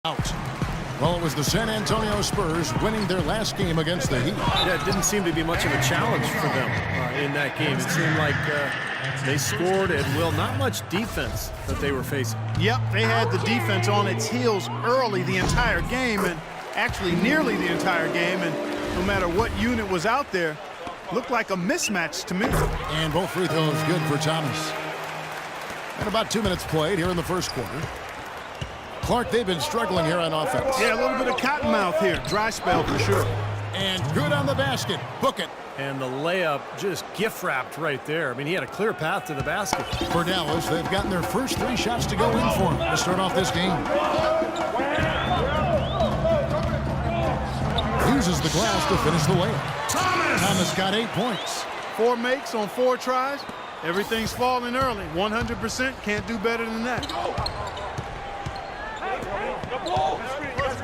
Out. Well, it was the San Antonio Spurs winning their last game against the Heat. Yeah, it didn't seem to be much of a challenge for them in that game. It seemed like they scored at will. Not much defense that they were facing. Yep, they had the defense on its heels early the entire game, and actually nearly the entire game, and no matter what unit was out there, looked like a mismatch to me. And both free throws good for Thomas. And about 2 minutes played here in the first quarter. Clark, they've been struggling here on offense. Yeah, a little bit of cottonmouth here. Dry spell for sure. And good on the basket. Book it. And the layup just gift-wrapped right there. I mean, he had a clear path to the basket. For Dallas, they've gotten their first 3 shots to go in for him to start off this game. Uses the glass to finish the layup. Thomas got 8 points. 4 makes on 4 tries. Everything's falling early. 100%. Can't do better than that.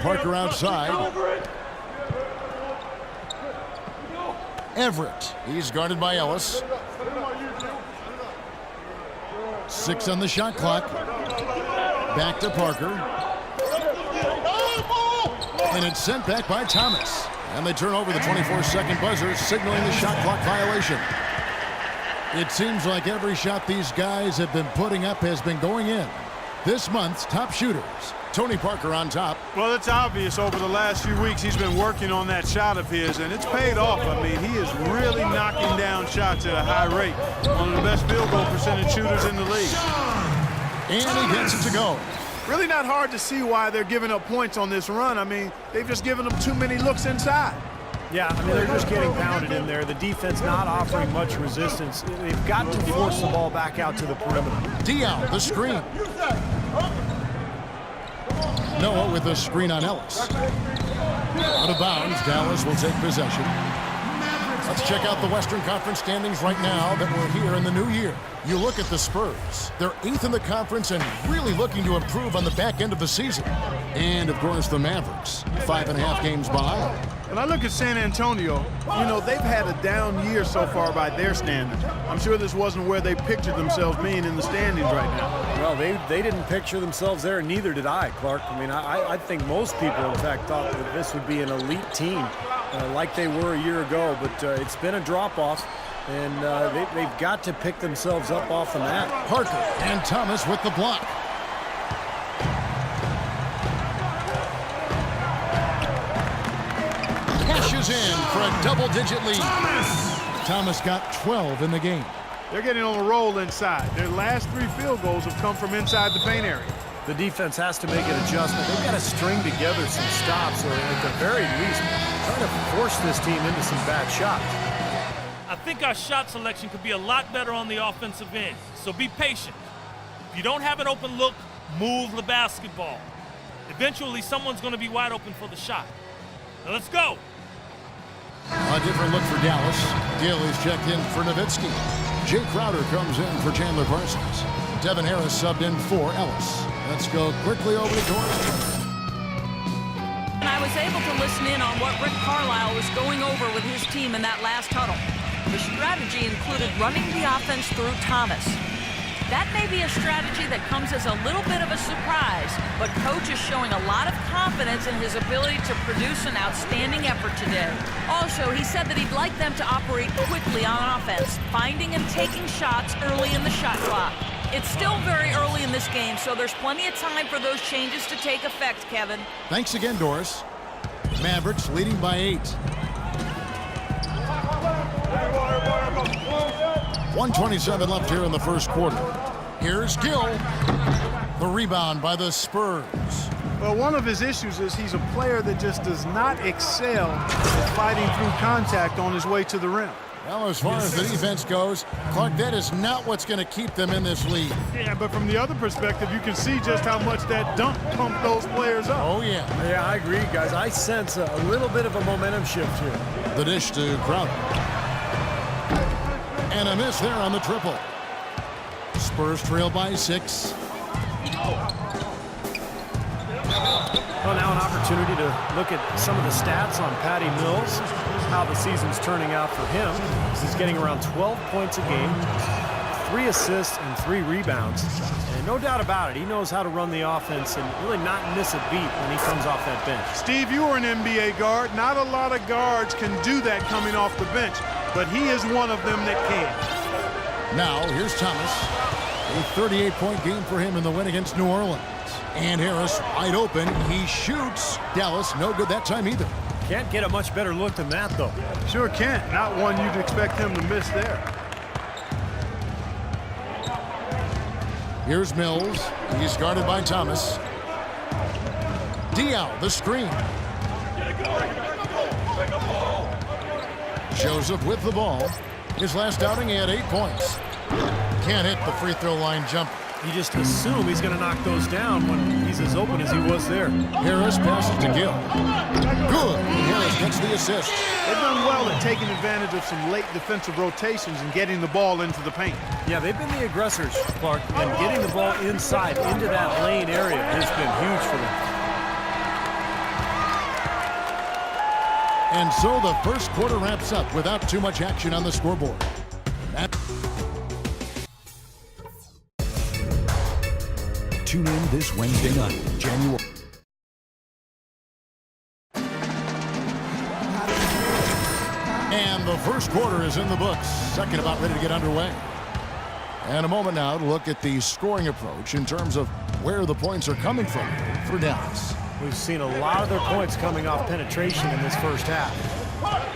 Parker outside. Everett. He's guarded by Ellis. 6 on the shot clock. Back to Parker. And it's sent back by Thomas. And they turn over the 24-second buzzer, signaling the shot clock violation. It seems like every shot these guys have been putting up has been going in. This month's top shooters. Tony Parker on top. Well, it's obvious over the last few weeks he's been working on that shot of his, and it's paid off. I mean, he is really knocking down shots at a high rate. One of the best field goal percentage shooters in the league. And he gets it to go. Really not hard to see why they're giving up points on this run. I mean, they've just given them too many looks inside. Yeah, I mean, they're just getting pounded in there. The defense not offering much resistance. They've got to force the ball back out to the perimeter. Diaw, the screen. Noah with a screen on Ellis. Out of bounds, Dallas will take possession. Let's check out the Western Conference standings right now that we're here in the new year. You look at the Spurs. They're 8th in the conference and really looking to improve on the back end of the season. And, of course, the Mavericks, 5.5 games behind. When I look at San Antonio, you know, they've had a down year so far by their standards. I'm sure this wasn't where they pictured themselves being in the standings right now. Well, they didn't picture themselves there, and neither did I, Clark. I mean, I think most people, in fact, thought that this would be an elite team like they were a year ago, but it's been a drop-off, and they've got to pick themselves up off the mat. Parker and Thomas with the block. Cashes in for a double-digit lead. Thomas got 12 in the game. They're getting on a roll inside. Their last 3 field goals have come from inside the paint area. The defense has to make an adjustment. They've got to string together some stops, or at the very least, try to force this team into some bad shots. I think our shot selection could be a lot better on the offensive end, so be patient. If you don't have an open look, move the basketball. Eventually, someone's going to be wide open for the shot. Now let's go. A different look for Dallas. Daly's checked in for Nowitzki. Jay Crowder comes in for Chandler Parsons. Devin Harris subbed in for Ellis. Let's go quickly over to Doris. I was able to listen in on what Rick Carlisle was going over with his team in that last huddle. The strategy included running the offense through Thomas. That may be a strategy that comes as a little bit of a surprise, but Coach is showing a lot of confidence in his ability to produce an outstanding effort today. Also, he said that he'd like them to operate quickly on offense, finding and taking shots early in the shot clock. It's still very early in this game, so there's plenty of time for those changes to take effect, Kevin. Thanks again, Doris. Mavericks leading by 8. 1:27 left here in the first quarter. Here's Gill. The rebound by the Spurs. Well, one of his issues is he's a player that just does not excel at fighting through contact on his way to the rim. Well, as far as the defense goes, Clark, that is not what's going to keep them in this league. Yeah, but from the other perspective, you can see just how much that dunk pumped those players up. Oh, yeah. Yeah, I agree, guys. I sense a little bit of a momentum shift here. The dish to Crowder. And a miss there on the triple. Spurs trail by 6. Well, now an opportunity to look at some of the stats on Patty Mills, how the season's turning out for him. He's getting around 12 points a game, 3 assists and 3 rebounds. And no doubt about it, he knows how to run the offense and really not miss a beat when he comes off that bench. Steve, you are an NBA guard. Not a lot of guards can do that coming off the bench, but he is one of them that can. Now, here's Thomas. A 38-point game for him in the win against New Orleans. And Harris wide open. He shoots. Dallas no good that time either. Can't get a much better look than that, though. Sure can't. Not one you'd expect him to miss there. Here's Mills. He's guarded by Thomas. Diaw, the screen. Joseph with the ball. His last outing, he had 8 points. Can't hit the free throw line jumper. You just assume he's going to knock those down when he's as open as he was there. Harris passes to Gill. Good. Harris gets the assist. They've done well at taking advantage of some late defensive rotations and getting the ball into the paint. Yeah, they've been the aggressors, Clark, and getting the ball inside into that lane area has been huge for them. And so the first quarter wraps up without too much action on the scoreboard. Tune in this Wednesday night, January. And the first quarter is in the books. Second about ready to get underway. And a moment now to look at the scoring approach in terms of where the points are coming from for Dallas. We've seen a lot of their points coming off penetration in this first half.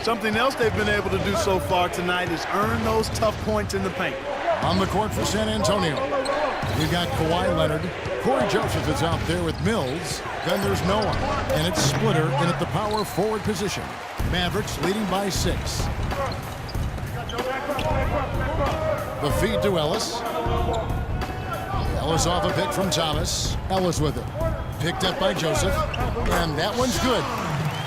Something else they've been able to do so far tonight is earn those tough points in the paint. On the court for San Antonio, we've got Kawhi Leonard. Corey Joseph is out there with Mills. Then there's no one. And it's Splitter in at the power forward position. Mavericks leading by 6. The feed to Ellis. Ellis off a pick from Thomas. Ellis with it. Picked up by Joseph. And that one's good.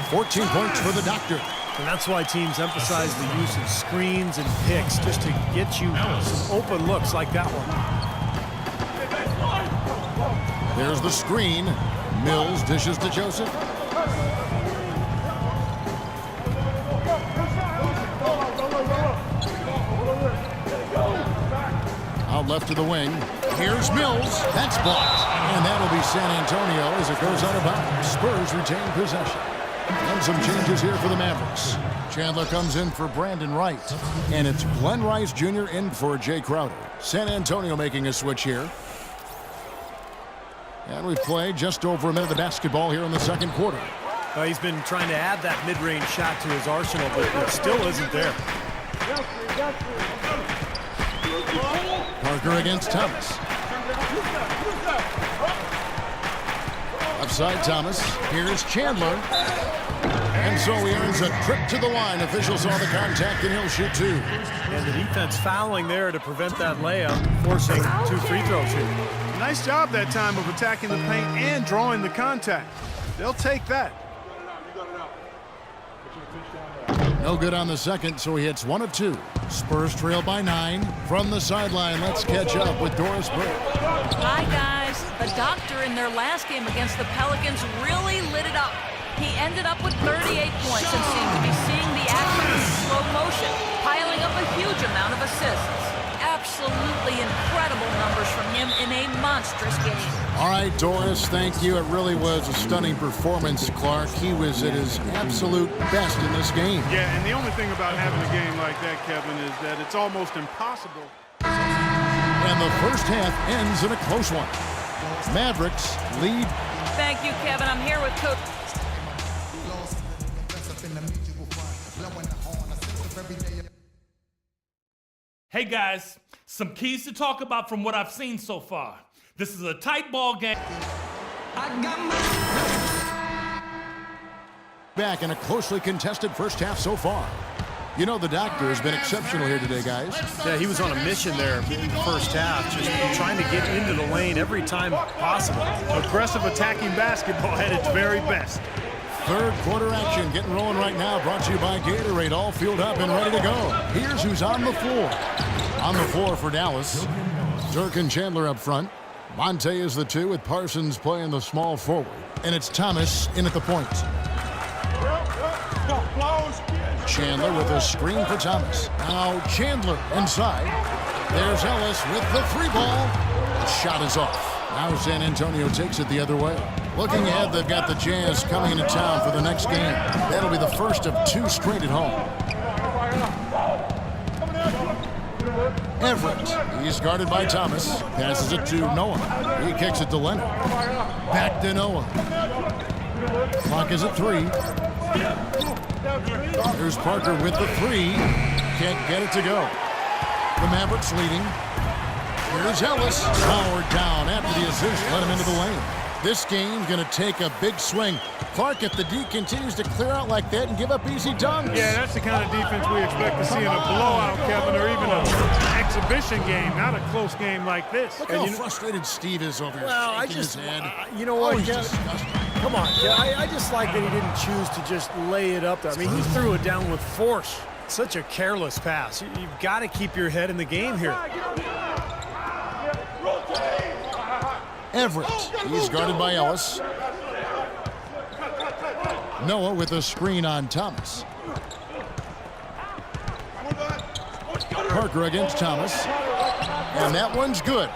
14 points for the Doctor. And that's why teams emphasize the use of screens and picks just to get you some open looks like that one. There's the screen. Mills dishes to Joseph. Out left to the wing. Here's Mills. That's blocked. And that'll be San Antonio as it goes out of bounds. Spurs retain possession. And some changes here for the Mavericks. Chandler comes in for Brandon Wright. And it's Glenn Rice Jr. in for Jay Crowder. San Antonio making a switch here. And we've played just over a minute of basketball here in the second quarter. He's been trying to add that mid-range shot to his arsenal, but it still isn't there. Parker against Thomas. Upside Thomas. Here's Chandler. And so he earns a trip to the line. Officials saw the contact and he'll shoot 2. And the defense fouling there to prevent that layup, forcing 2 free throws here. Nice job that time of attacking the paint and drawing the contact. They'll take that. No good on the second, so he hits 1 of 2. Spurs trail by 9. From the sideline, let's catch up with Doris Burke. Hi, guys. The Doctor in their last game against the Pelicans really lit it up. He ended up with 38 points and seemed to be seeing the action in slow motion, piling up a huge amount of assists. Absolutely incredible numbers from him in a monstrous game. All right, Doris, thank you. It really was a stunning performance, Clark. He was at his absolute best in this game. Yeah, and the only thing about having a game like that, Kevin, is that it's almost impossible. And the first half ends in a close one. Mavericks lead. Thank you, Kevin. I'm here with Coach. Hey guys, some keys to talk about from what I've seen so far. This is a tight ball game. Back in a closely contested first half so far. You know, the Doctor has been exceptional here today, guys. Yeah, he was on a mission there in the first half, just trying to get into the lane every time possible. Aggressive attacking basketball at its very best. Third quarter action getting rolling right now, brought to you by Gatorade, all fueled up and ready to go. Here's who's on the floor. On the floor for Dallas, Dirk and Chandler up front. Monte is the 2 with Parsons playing the small forward. And it's Thomas in at the point. Chandler with a screen for Thomas. Now Chandler inside. There's Ellis with the free ball. The shot is off. Now San Antonio takes it the other way. Looking ahead, they've got the Jazz coming into town for the next game. That'll be the first of 2 straight at home. Everett, he's guarded by Thomas. Passes it to Noah. He kicks it to Leonard. Back to Noah. Clock is at 3. There's Parker with the 3. Can't get it to go. The Mavericks leading. Here's Ellis. Powered down after the assist. Let him into the lane. This game's going to take a big swing. Clark, if the D continues to clear out like that and give up easy dunks. Yeah, that's the kind of defense we expect to see in a blowout, Kevin, or even an exhibition game, not a close game like this. Look how frustrated Steve is over here. Well, shaking his head. You know what, he's Kevin? disgusted. Come on, I just like that he didn't choose to just lay it up there. I mean, he threw it down with force. Such a careless pass. You've got to keep your head in the game here. Everett, he's guarded by Ellis. Noah with a screen on Thomas. Parker against Thomas. And that one's good.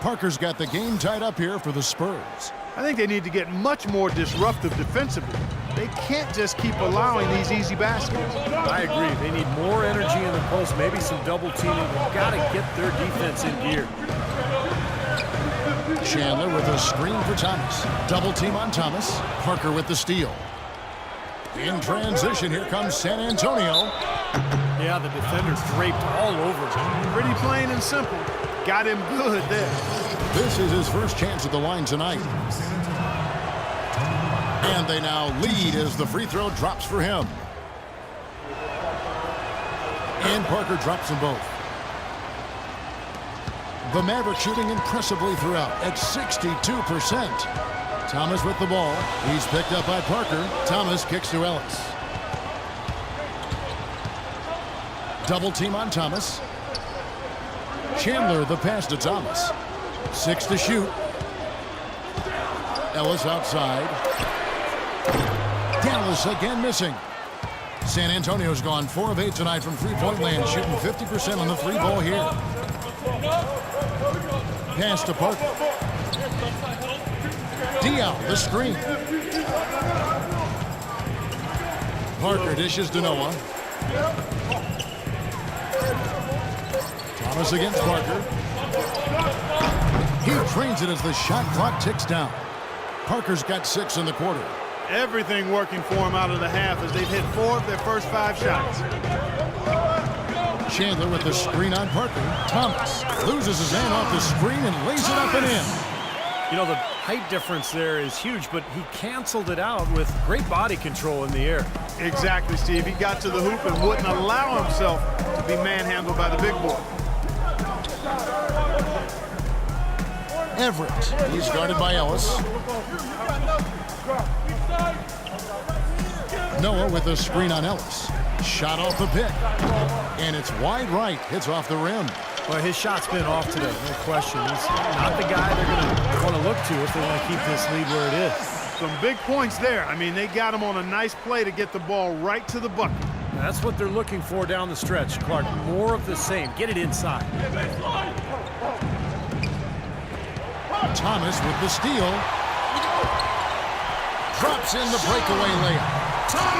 Parker's got the game tied up here for the Spurs. I think they need to get much more disruptive defensively. They can't just keep allowing these easy baskets. I agree. They need more energy in the post, maybe some double teaming. They've got to get their defense in gear. Chandler with a screen for Thomas. Double team on Thomas. Parker with the steal. In transition, here comes San Antonio. Yeah, the defender's draped all over him. Pretty plain and simple. Got him good there. This is his first chance at the line tonight. And they now lead as the free throw drops for him. And Parker drops them both. The Mavericks shooting impressively throughout at 62%. Thomas with the ball. He's picked up by Parker. Thomas kicks to Ellis. Double team on Thomas. Chandler the pass to Thomas. 6 to shoot. Ellis outside. Dallas again missing. San Antonio's gone 4 of 8 tonight from three-point land, shooting 50% on the 3 ball here. Pass to Parker. Diaw, the screen. Parker dishes to Noah. Thomas against Parker. He trains it as the shot clock ticks down. Parker's got 6 in the quarter. Everything working for him out of the half as they've hit 4 of their first 5 shots. Chandler with the screen on Parker. Thomas loses his hand off the screen and lays it up and in. You know, the height difference there is huge, but he canceled it out with great body control in the air. Exactly, Steve. He got to the hoop and wouldn't allow himself to be manhandled by the big boy. Everett, he's guarded by Ellis. Noah with a screen on Ellis. Shot off the pick. And it's wide right. Hits off the rim. Well, his shot's been off today, no question. He's not the guy they're going to want to look to if they want to keep this lead where it is. Some big points there. I mean, they got him on a nice play to get the ball right to the bucket. That's what they're looking for down the stretch, Clark. More of the same. Get it inside. Thomas with the steal. Drops in the breakaway layup.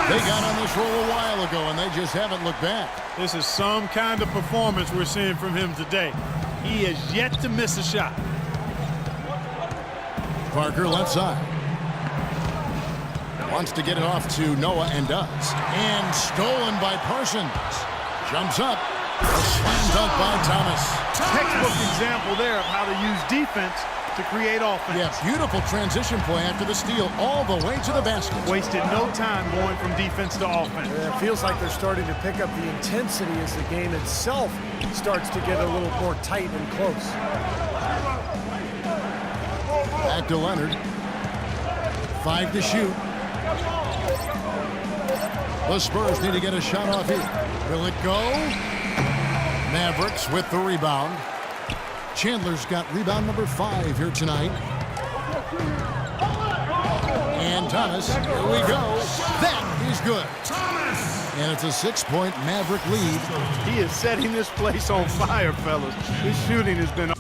They got on this roll a while ago, and they just haven't looked back. This is some kind of performance we're seeing from him today. He has yet to miss a shot. Parker left side. Wants to get it off to Noah and does. And stolen by Parsons. Jumps up. A slam dunk by Thomas. Textbook example there of how to use defense to create offense. Yeah, beautiful transition play after the steal all the way to the basket. Wasted no time going from defense to offense. It feels like they're starting to pick up the intensity as the game itself starts to get a little more tight and close. Back to Leonard. 5 to shoot. The Spurs need to get a shot off here. Will it go? Mavericks with the rebound. Chandler's got rebound number 5 here tonight. And Thomas, here we go. That is good. And it's a 6-point Maverick lead. He is setting this place on fire, fellas. His shooting has been